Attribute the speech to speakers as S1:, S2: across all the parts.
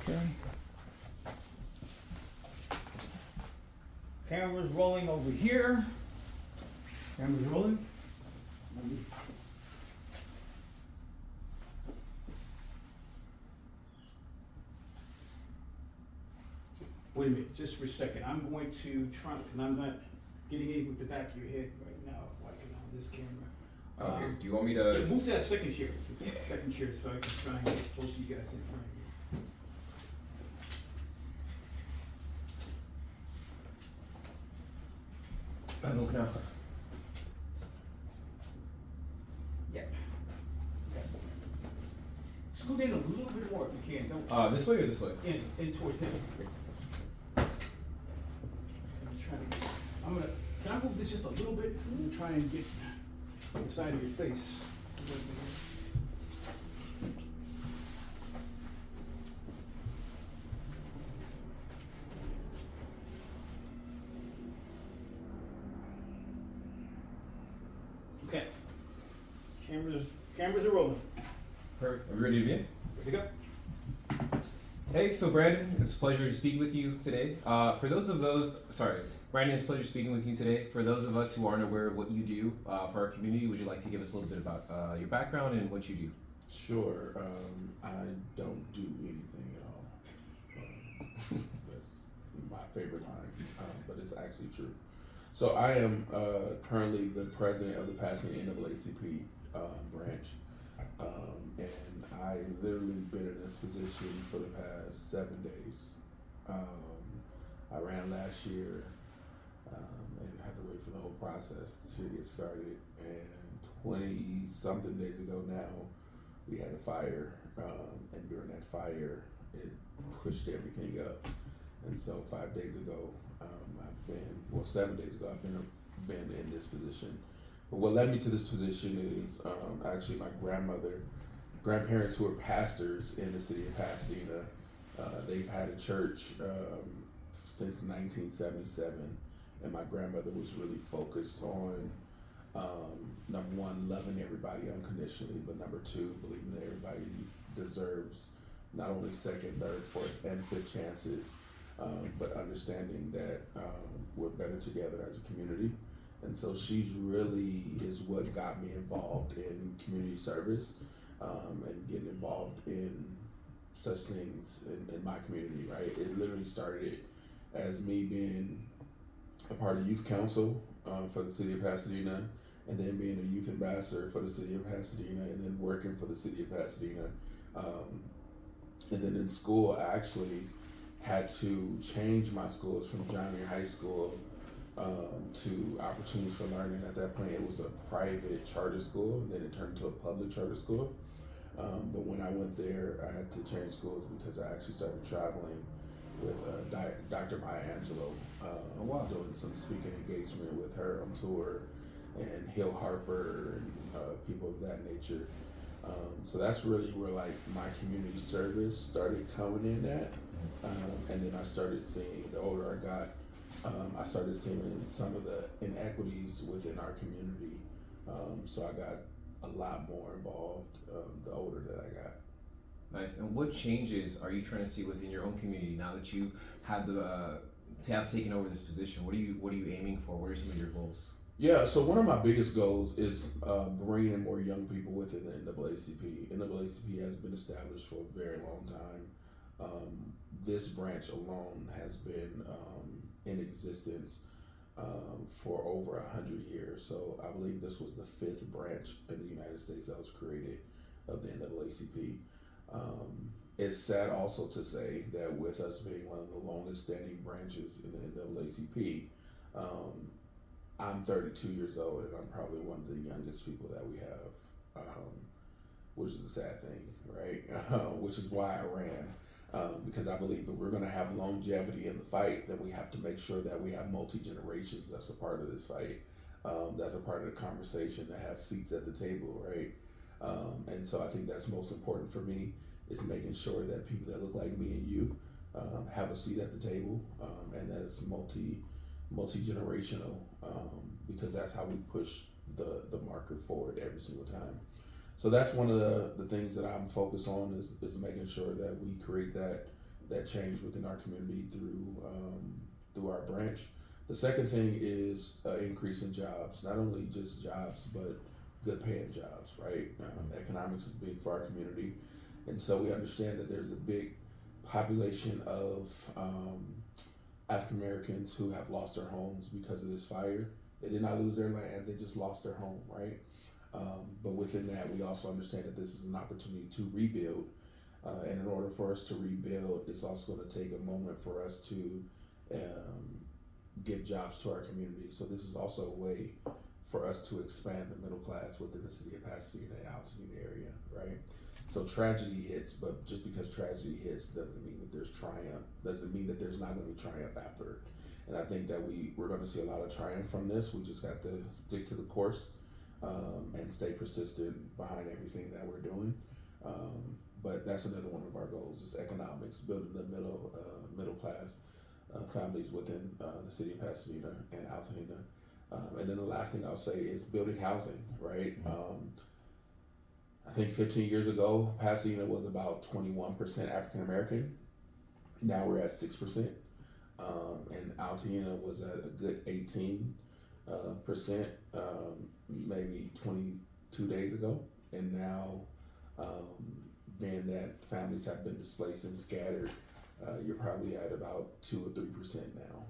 S1: Okay.
S2: Camera's rolling over here. Camera's rolling. Wait a minute, just for a second. I'm going to try, because I'm not getting in with the back of your head right now, like on this camera.
S3: Oh, here. Do you want me to?
S2: Yeah, move that second chair.
S3: Yeah.
S2: Second chair, so I can try and get both of you guys in front of you. Yep. Okay. Scoot in a little bit more if you can. Don't
S3: This way or this way?
S2: in towards him. I'm trying to get, can I move this just a little bit? I'm gonna try and get the side of your face. Okay. Cameras are rolling.
S3: Perfect. Are we ready to begin?
S2: Ready to go?
S3: Hey, so Brandon, it's a pleasure to speak with you today. Brandon, it's a pleasure speaking with you today. For those of us who aren't aware of what you do for our community, would you like to give us a little bit about your background and what you do?
S4: Sure. I don't do anything at all. That's my favorite line, but it's actually true. So I am currently the president of the Pasadena NAACP branch, and I literally been in this position for the past 7 days. I ran last year and had to wait for the whole process to get started. And 20 something days ago now, we had a fire, and during that fire, it pushed everything up. And so 5 days ago, 7 days ago, I've been in this position. But what led me to this position is actually my grandparents who are pastors in the city of Pasadena. They've had a church since 1977, and my grandmother was really focused on number one, loving everybody unconditionally, but number two, believing that everybody deserves not only second, third, fourth, and fifth chances, but understanding that we're better together as a community. And so she's really is what got me involved in community service and getting involved in such things in my community, right? It literally started as me being a part of youth council for the city of Pasadena, and then being a youth ambassador for the city of Pasadena, and then working for the city of Pasadena. And then in school, I actually had to change my schools from Johnny High School to Opportunities for Learning. At that point, it was a private charter school, and then it turned to a public charter school. But when I went there, I had to change schools because I actually started traveling with Dr. Maya Angelou, doing some speaking engagement with her on tour, and Hill Harper and people of that nature. So that's really where like my community service started coming in at. And then I started seeing, the older I got, I started seeing some of the inequities within our community. So I got a lot more involved the older that I got.
S3: Nice. And what changes are you trying to see within your own community now that you have taken over this position? What are you aiming for? What are some of your goals?
S4: Yeah, so one of my biggest goals is bringing in more young people within the NAACP. NAACP has been established for a very long time. This branch alone has been in existence for over 100 years. So I believe this was the 5th branch in the United States that was created of the NAACP. It's sad also to say that with us being one of the longest standing branches in the NAACP, I'm 32 years old and I'm probably one of the youngest people that we have, which is a sad thing, right? Which is why I ran, because I believe if we're gonna have longevity in the fight, then we have to make sure that we have multi-generations that's a part of this fight, that's a part of the conversation, that have seats at the table, right? And so I think that's most important for me, is making sure that people that look like me and you have a seat at the table, and that it's multi-generational, because that's how we push the marker forward every single time. So that's one of the things that I'm focused on is making sure that we create that that change within our community through our branch. The second thing is increase in jobs, not only just jobs, but good paying jobs, right? Economics is big for our community. And so we understand that there's a big population of African Americans who have lost their homes because of this fire. They did not lose their land, they just lost their home, right? But within that, we also understand that this is an opportunity to rebuild. And in order for us to rebuild, it's also going to take a moment for us to give jobs to our community. So this is also a way for us to expand the middle class within the city of Pasadena, Altoona area, right? So tragedy hits, but just because tragedy hits doesn't mean that there's triumph, doesn't mean that there's not going to be triumph after it. And I think that we're going to see a lot of triumph from this. We just got to stick to the course and stay persistent behind everything that we're doing. But that's another one of our goals is economics, building the middle class families within the city of Pasadena and Altoona. And then the last thing I'll say is building housing, right? I think 15 years ago, Pasadena was about 21% African American. Now we're at 6%. And Altoona was at a good 18%, maybe 22 days ago. And now, being that families have been displaced and scattered, you're probably at about 2 or 3% now.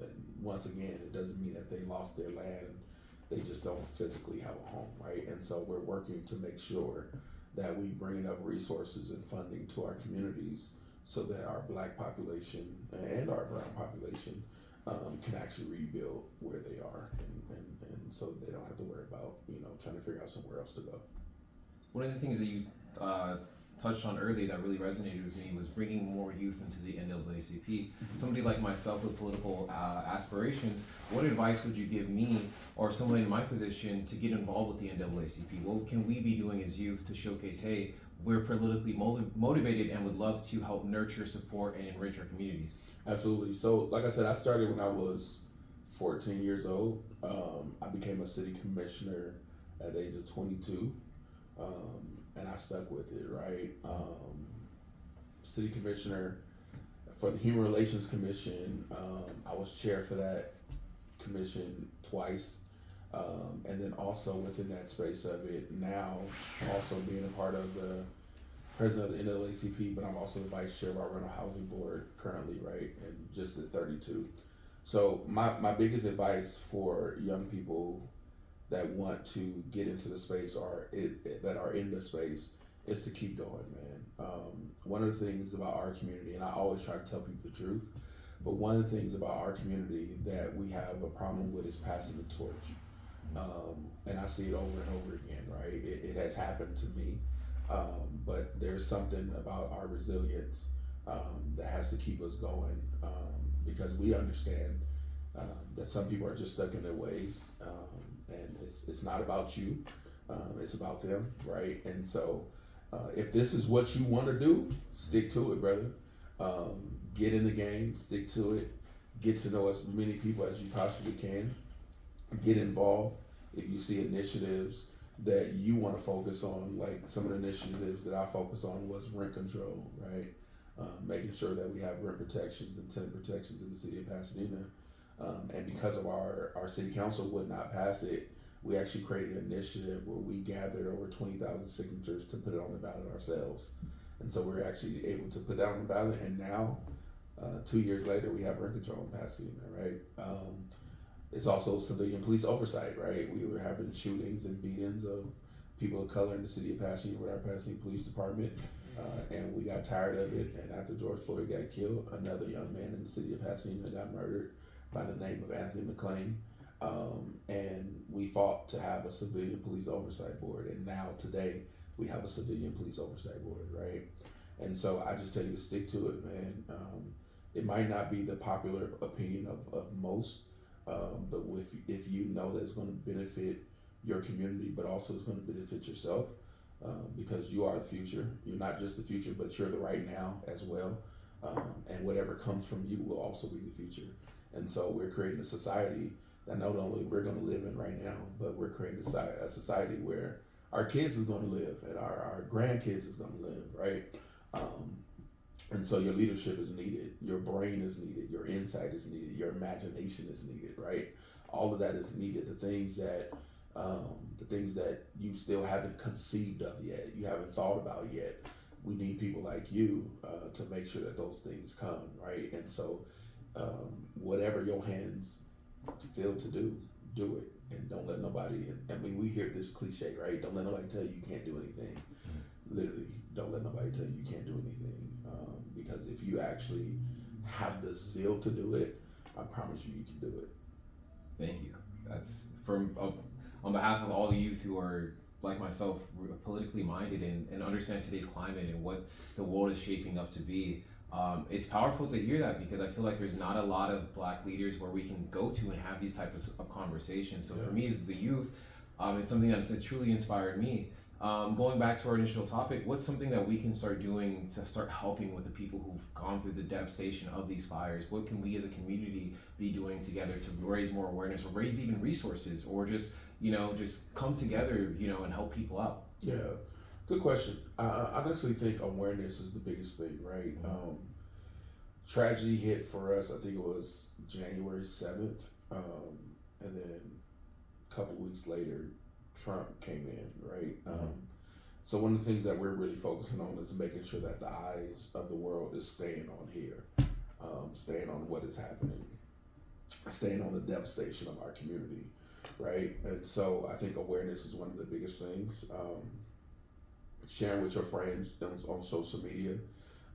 S4: And once again, it doesn't mean that they lost their land. They just don't physically have a home, right? And so we're working to make sure that we bring enough resources and funding to our communities so that our Black population and our brown population can actually rebuild where they are, and so they don't have to worry about trying to figure out somewhere else to go.
S3: One of the things that you touched on earlier that really resonated with me was bringing more youth into the NAACP. Somebody like myself with political aspirations, what advice would you give me or somebody in my position to get involved with the NAACP? What can we be doing as youth to showcase, hey, we're politically motivated and would love to help nurture, support, and enrich our communities?
S4: Absolutely. So, like I said, I started when I was 14 years old. I became a city commissioner at the age of 22. And I stuck with it, right? City commissioner for the Human Relations Commission. I was chair for that commission twice. And then also within that space of it now, also being a part of the president of the NAACP, but I'm also the vice chair of our rental housing board currently, right? And just at 32. So my biggest advice for young people that want to get into the space or that are in the space is to keep going, man. One of the things about our community, and I always try to tell people the truth, but one of the things about our community that we have a problem with is passing the torch. And I see it over and over again, right? It has happened to me, but there's something about our resilience that has to keep us going because we understand that some people are just stuck in their ways, and it's not about you, it's about them, right? And so if this is what you want to do, stick to it, brother. Get in the game, stick to it, get to know as many people as you possibly can, get involved. If you see initiatives that you want to focus on, like some of the initiatives that I focus on was rent control, right? Making sure that we have rent protections and tenant protections in the city of Pasadena. And because of our city council would not pass it, we actually created an initiative where we gathered over 20,000 signatures to put it on the ballot ourselves. And so we're actually able to put that on the ballot. And now, 2 years later, we have rent control in Pasadena, right? It's also civilian police oversight, right? We were having shootings and beatings of people of color in the city of Pasadena with our Pasadena Police Department. And we got tired of it. And after George Floyd got killed, another young man in the city of Pasadena got murdered by the name of Anthony McLean. And we fought to have a civilian police oversight board. And now today we have a civilian police oversight board, right? And so I just tell you to stick to it, man. It might not be the popular opinion of most, but if you know that it's going to benefit your community, but also it's going to benefit yourself, because you are the future. You're not just the future, but you're the right now as well. And whatever comes from you will also be the future. And so we're creating a society that not only we're going to live in right now, but we're creating a society where our kids is going to live and our grandkids is going to live, right? And so your leadership is needed, your brain is needed, your insight is needed, your imagination is needed, right? All of that is needed. The things that you still haven't conceived of yet, you haven't thought about yet. We need people like you to make sure that those things come, right? And so, whatever your hands feel to do, do it, and don't let nobody. I mean, we hear this cliche, right? Don't let nobody tell you you can't do anything. Literally, don't let nobody tell you you can't do anything. Because if you actually have the zeal to do it, I promise you can do it.
S3: Thank you. That's from on behalf of all the youth who are like myself, politically minded and understand today's climate and what the world is shaping up to be. It's powerful to hear that because I feel like there's not a lot of Black leaders where we can go to and have these types of conversations. So for me as the youth, it's something that's truly inspired me. Going back to our initial topic, what's something that we can start doing to start helping with the people who've gone through the devastation of these fires? What can we as a community be doing together to raise more awareness or raise even resources or just come together, and help people out?
S4: Yeah, good question. I honestly think awareness is the biggest thing, right? Tragedy hit for us, I think it was January 7th. And then a couple weeks later, Trump came in, right? So one of the things that we're really focusing on is making sure that the eyes of the world is staying on here, staying on what is happening, staying on the devastation of our community, right? And so I think awareness is one of the biggest things. Sharing with your friends on social media.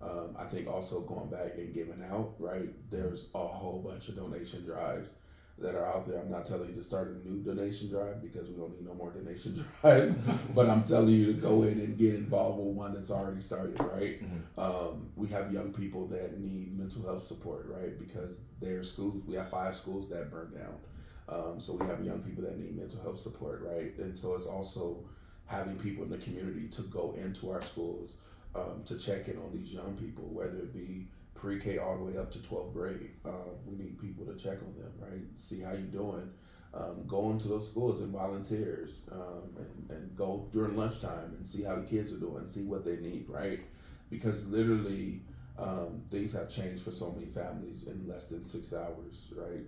S4: I think also going back and giving out, right? There's a whole bunch of donation drives that are out there. I'm not telling you to start a new donation drive because we don't need no more donation drives, but I'm telling you to go in and get involved with one that's already started, right? We have young people that need mental health support, right? Because their schools, we have 5 schools that burned down. So we have young people that need mental health support, right? And so it's also having people in the community to go into our schools to check in on these young people, whether it be pre-K all the way up to 12th grade. We need people to check on them, right? See how you're doing. Go into those schools and volunteers and go during lunchtime and see how the kids are doing, see what they need, right? Because literally things have changed for so many families in less than 6 hours, right?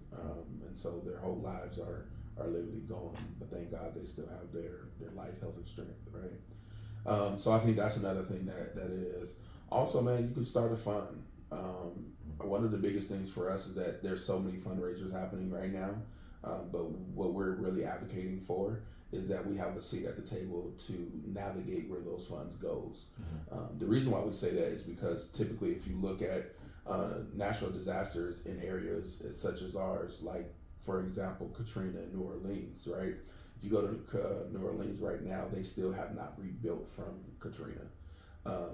S4: And so their whole lives are literally gone, but thank God they still have their life, health, and strength, right? So I think that's another thing that it is. Also, man, you can start a fund. One of the biggest things for us is that there's so many fundraisers happening right now, but what we're really advocating for is that we have a seat at the table to navigate where those funds goes. The reason why we say that is because typically if you look at natural disasters in areas such as ours, like for example, Katrina in New Orleans, right? If you go to New Orleans right now, they still have not rebuilt from Katrina.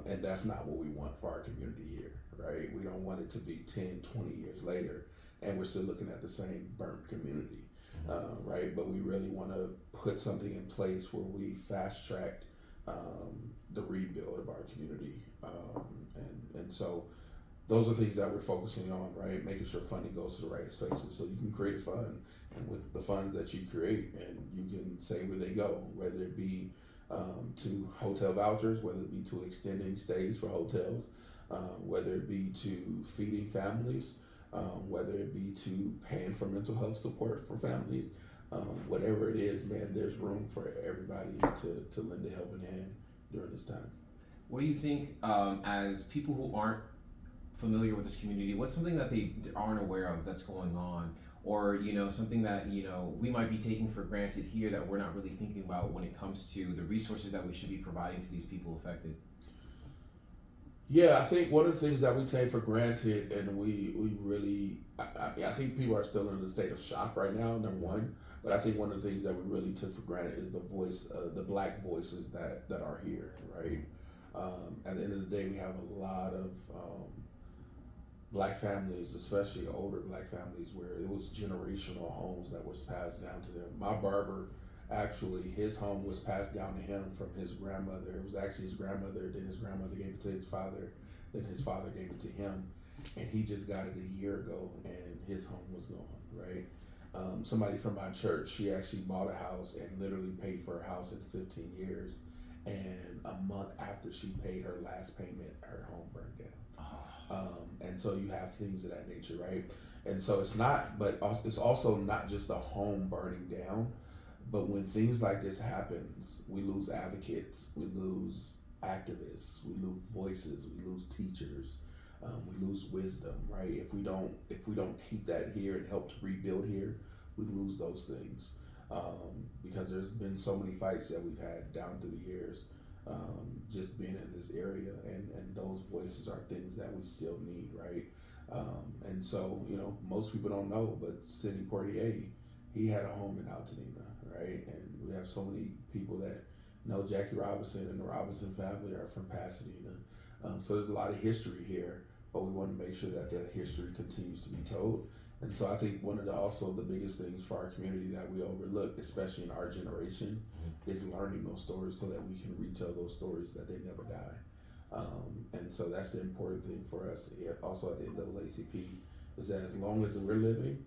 S4: And that's not what we want for our community here, right? We don't want it to be 10, 20 years later, and we're still looking at the same burnt community, right? But we really want to put something in place where we fast track the rebuild of our community. And so those are things that we're focusing on, right? Making sure funding goes to the right places so you can create a fund, and with the funds that you create, and you can say where they go, whether it be to hotel vouchers, whether it be to extending stays for hotels, whether it be to feeding families, whether it be to paying for mental health support for families, whatever it is, man, there's room for everybody to lend a helping hand during this time.
S3: What do you think, as people who aren't familiar with this community, what's something that they aren't aware of that's going on? Or, something that, we might be taking for granted here that we're not really thinking about when it comes to the resources that we should be providing to these people affected?
S4: Yeah, I think one of the things that we take for granted, and we really, I think people are still in a state of shock right now, number one. But I think one of the things that we really took for granted is the voice, the Black voices that are here, right? At the end of the day, we have a lot of Black families, especially older Black families, where it was generational homes that was passed down to them. My barber, actually, his home was passed down to him from his grandmother. It was actually his grandmother, then his grandmother gave it to his father, then his father gave it to him, and he just got it a year ago, and his home was gone, right? Somebody from my church, she actually bought a house and literally paid for a house in 15 years, and a month after she paid her last payment, her home burned down.
S3: Oh.
S4: And so you have things of that nature, right? And so it's not, but it's also not just the home burning down, but when things like this happens, we lose advocates, we lose activists, we lose voices, we lose teachers, we lose wisdom, right? If we don't keep that here and help to rebuild here, we lose those things, because there's been so many fights that we've had down through the years, just being in this area, and those voices are things that we still need, right? And so, most people don't know, but Sidney Poitier, he had a home in Altamira, right? And we have so many people that know Jackie Robinson and the Robinson family are from Pasadena. So there's a lot of history here, but we want to make sure that that history continues to be told. And so I think one of the biggest things for our community that we overlook, especially in our generation, is learning those stories so that we can retell those stories, that they never die. And so that's the important thing for us also at the NAACP, is that as long as we're living,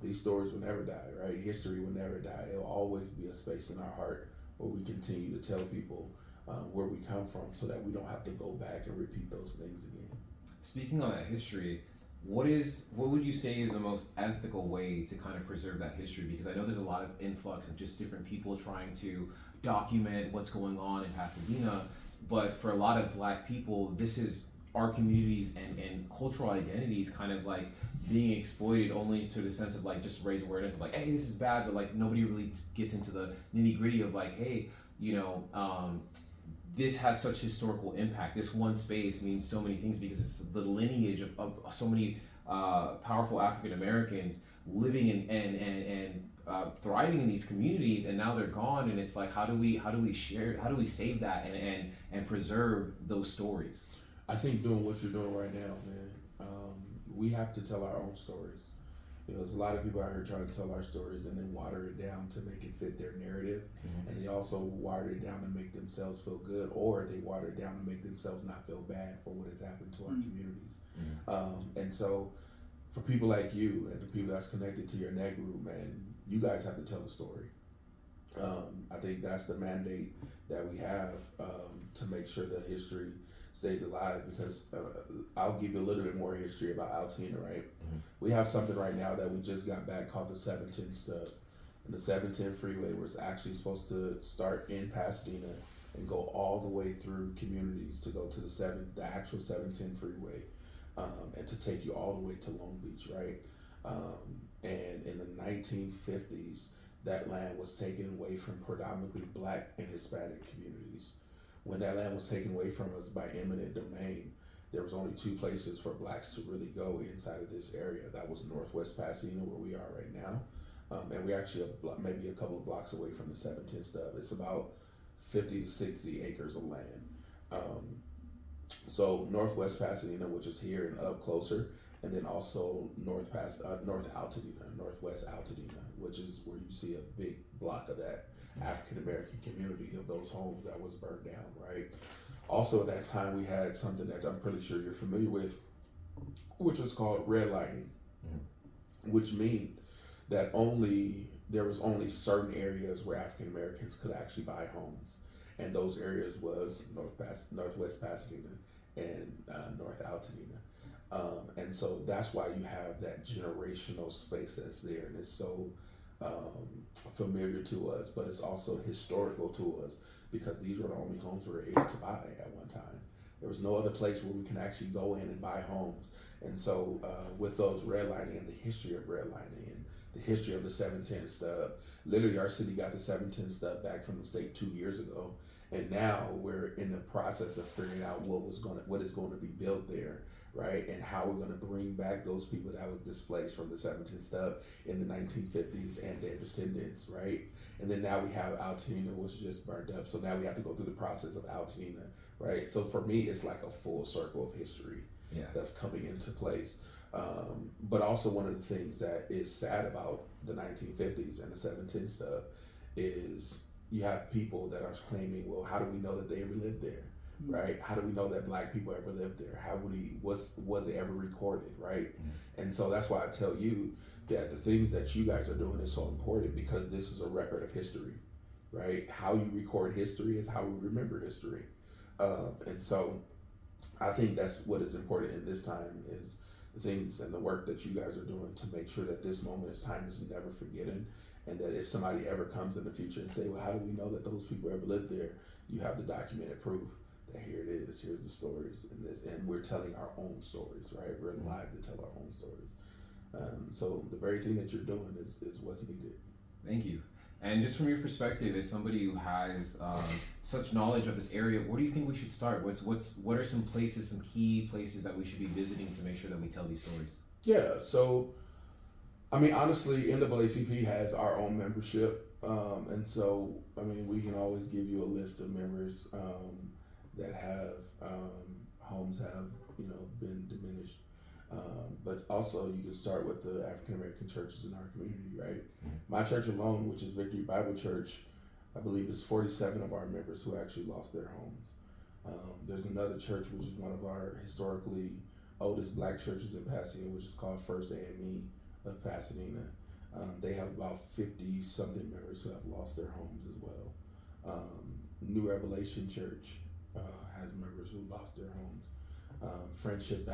S4: these stories will never die, right? History will never die. It'll always be a space in our heart where we continue to tell people where we come from, so that we don't have to go back and repeat those things again.
S3: Speaking on that history, what would you say is the most ethical way to kind of preserve that history? Because I know there's a lot of influx of just different people trying to document what's going on in Pasadena, but for a lot of Black people, this is our communities and cultural identities kind of like being exploited only to the sense of like just raise awareness of like, hey, this is bad, but like nobody really gets into the nitty gritty of like, hey, this has such historical impact. This one space means so many things because it's the lineage of so many powerful African Americans living and thriving in these communities, and now they're gone. And it's like, how do we save that and preserve those stories?
S4: I think doing what you're doing right now, man, we have to tell our own stories. There's a lot of people out here trying to tell our stories and then water it down to make it fit their narrative. Mm-hmm. And they also water it down to make themselves feel good, or they water it down to make themselves not feel bad for what has happened to our communities. Mm-hmm. And so for people like you and the people that's connected to your net group, man, you guys have to tell the story. I think that's the mandate that we have, to make sure that history stays alive, because I'll give you a little bit more history about Altamira, right? Mm-hmm. We have something right now that we just got back called the 710 stub. And the 710 freeway was actually supposed to start in Pasadena and go all the way through communities to go to the actual 710 freeway, and to take you all the way to Long Beach, right? And in the 1950s, that land was taken away from predominantly Black and Hispanic communities. When that land was taken away from us by eminent domain, there was only two places for Blacks to really go inside of this area. That was Northwest Pasadena, where we are right now, and we actually maybe a couple of blocks away from the 710 stub. It's about 50 to 60 acres of land. So Northwest Pasadena, which is here and up closer, and then also North Altadena, Northwest Altadena, which is where you see a big block of that African American community of those homes that was burned down, right? Also at that time, we had something that I'm pretty sure you're familiar with, which is called redlining, which means that there was only certain areas where African Americans could actually buy homes, and those areas was Northwest Pasadena and North Altadena. And so that's why you have that generational space that's there, and it's so familiar to us, but it's also historical to us, because these were the only homes we were able to buy at one time. There was no other place where we can actually go in and buy homes. And so with those redlining and the history of redlining and the history of the 710 stub, literally our city got the 710 stub back from the state 2 years ago, and now we're in the process of figuring out what is going to be built there, right? And how we're going to bring back those people that was displaced from the 710 stub in the 1950s and their descendants, right? And then now we have Altamira, which just burned up. So now we have to go through the process of Altamira, right? So for me, it's like a full circle of history that's coming into place. But also one of the things that is sad about the 1950s and the 710 stub is you have people that are claiming, well, how do we know that they ever lived there? Right? How do we know that Black people ever lived there? Was it ever recorded, right? Mm-hmm. And so that's why I tell you that the things that you guys are doing is so important, because this is a record of history. right? How you record history is how we remember history. And so I think that's what is important in this time is the things and the work that you guys are doing to make sure that this moment is time is never forgotten, and that if somebody ever comes in the future and say, well, how do we know that those people ever lived there? You have the documented proof that here it is, here's the stories, and we're telling our own stories, right? We're alive to tell our own stories. So the very thing that you're doing is what's needed.
S3: Thank you. And just from your perspective, as somebody who has such knowledge of this area, where do you think we should start? What are some places, some key places that we should be visiting to make sure that we tell these stories?
S4: Yeah, so I mean, honestly, NAACP has our own membership, and so I mean, we can always give you a list of members that have homes have been diminished, but also you can start with the African American churches in our community, right? My church alone, which is Victory Bible Church, I believe is 47 of our members who actually lost their homes. There's another church which is one of our historically oldest black churches in Pasadena, which is called First AME of Pasadena. They have about 50 something members who have lost their homes as well. New Revelation Church has members who lost their homes. Friendship